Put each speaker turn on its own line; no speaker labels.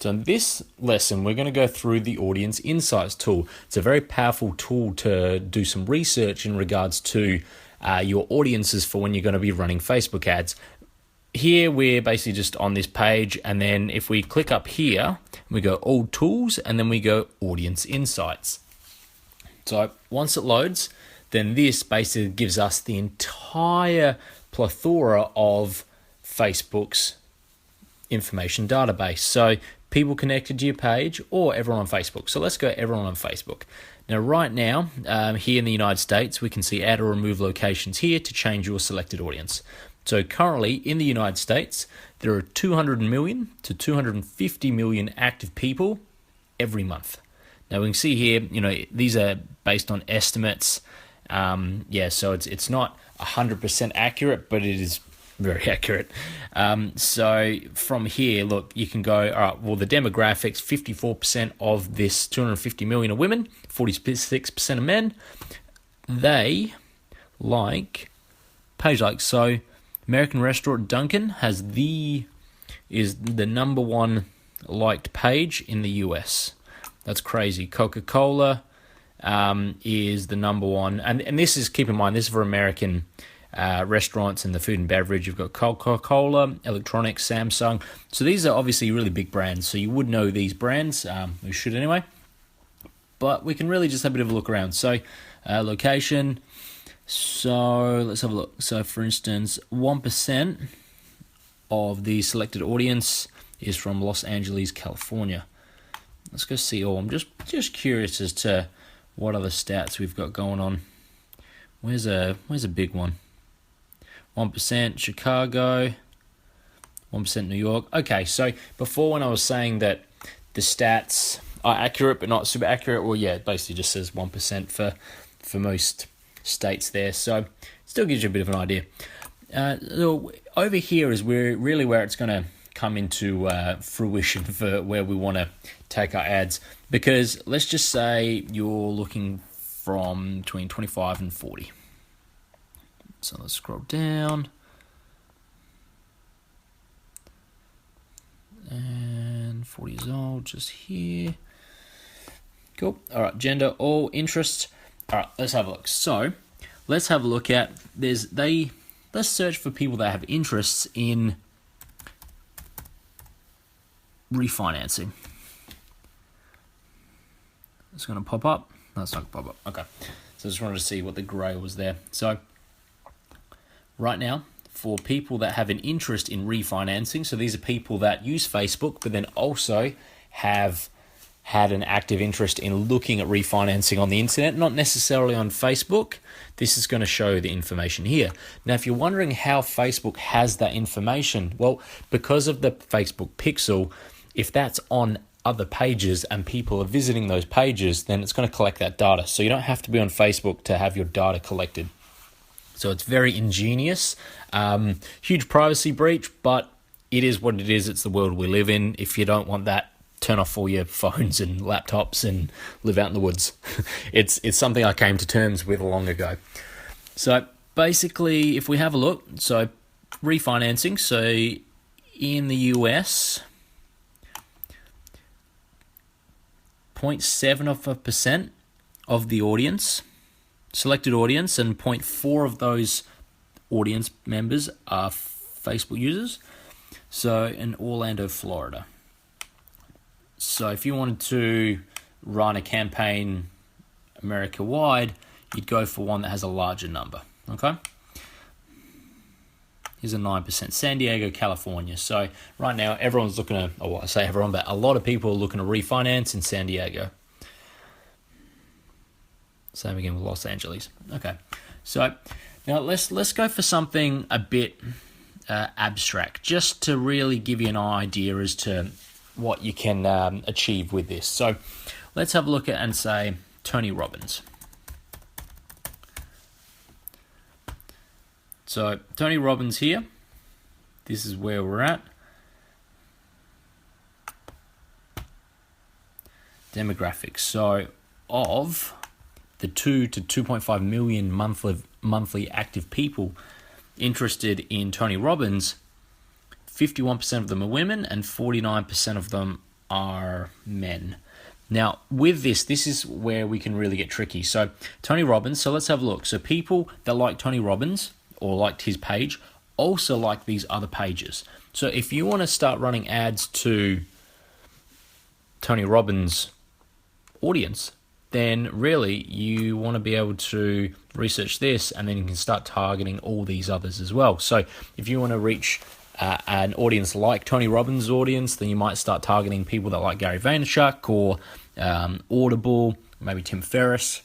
So in this lesson, we're going to go through the Audience Insights tool. It's a very powerful tool to do some research in regards to your audiences for when you're going to be running Facebook ads. Here, we're basically just on this page, and then if we click up here, we go All Tools, and then we go Audience Insights. So once it loads, then this basically gives us the entire plethora of Facebook's information database. So people connected to your page or everyone on Facebook. So let's go everyone on Facebook. Now, right now, here in the United States, we can see add or remove locations here to change your selected audience. So currently in the United States, there are 200 million to 250 million active people every month. Now we can see here, these are based on estimates. So it's not 100% accurate, but it is very accurate. So from here, look, you can go, all right, well, the demographics, 54% of this 250 million are women, 46% are men. They like page likes. So American restaurant Dunkin' is the number one liked page in the US. That's crazy. Coca-Cola is the number one. And this is, keep in mind, this is for American restaurants and the food and beverage. You've got Coca-Cola, Electronics, Samsung. So these are obviously really big brands. So you would know these brands. We should anyway. But we can really just have a bit of a look around. So location. So let's have a look. So for instance, 1% of the selected audience is from Los Angeles, California. Let's go see all. I'm just curious as to what other stats we've got going on. Where's a big one? 1% Chicago, 1% New York. Okay, so before when I was saying that the stats are accurate but not super accurate, well, yeah, it basically just says 1% for most states there. So still gives you a bit of an idea. Over here is where it's going to come into fruition for where we want to take our ads, because let's just say you're looking from between 25 and 40. So let's scroll down. And 40 years old, just here. Cool. All right, gender, all interests. All right, let's have a look. So let's have a look at, let's search for people that have interests in refinancing. It's going to pop up. No, it's not going to pop up. Okay. So I just wanted to see what the grey was there. So right now, for people that have an interest in refinancing, so these are people that use Facebook, but then also have had an active interest in looking at refinancing on the internet, not necessarily on Facebook. This is going to show the information here. Now, if you're wondering how Facebook has that information, well, because of the Facebook Pixel, if that's on other pages and people are visiting those pages, then it's going to collect that data. So you don't have to be on Facebook to have your data collected. So it's very ingenious. Huge privacy breach, but it is what it is. It's the world we live in. If you don't want that, turn off all your phones and laptops and live out in the woods. It's something I came to terms with long ago. So basically, if we have a look, so refinancing, so in the US, 0.7% of the audience, selected audience, and 0.4 of those audience members are Facebook users. So in Orlando, Florida. So if you wanted to run a campaign America-wide, you'd go for one that has a larger number, okay? Here's a 9%. San Diego, California. So right now, everyone's looking to, I say everyone, but a lot of people are looking to refinance in San Diego. Same again with Los Angeles. Okay. So now let's go for something a bit abstract, just to really give you an idea as to what you can achieve with this. So let's have a look at and say Tony Robbins. So Tony Robbins here, this is where we're at. Demographics. So of the 2 to 2.5 million monthly active people interested in Tony Robbins, 51% of them are women and 49% of them are men. Now, with this is where we can really get tricky. So, Tony Robbins, so let's have a look. So, people that like Tony Robbins or liked his page also like these other pages. So, if you want to start running ads to Tony Robbins' audience, then really you want to be able to research this, and then you can start targeting all these others as well. So, if you want to reach an audience like Tony Robbins' audience, then you might start targeting people that like Gary Vaynerchuk or Audible, maybe Tim Ferriss.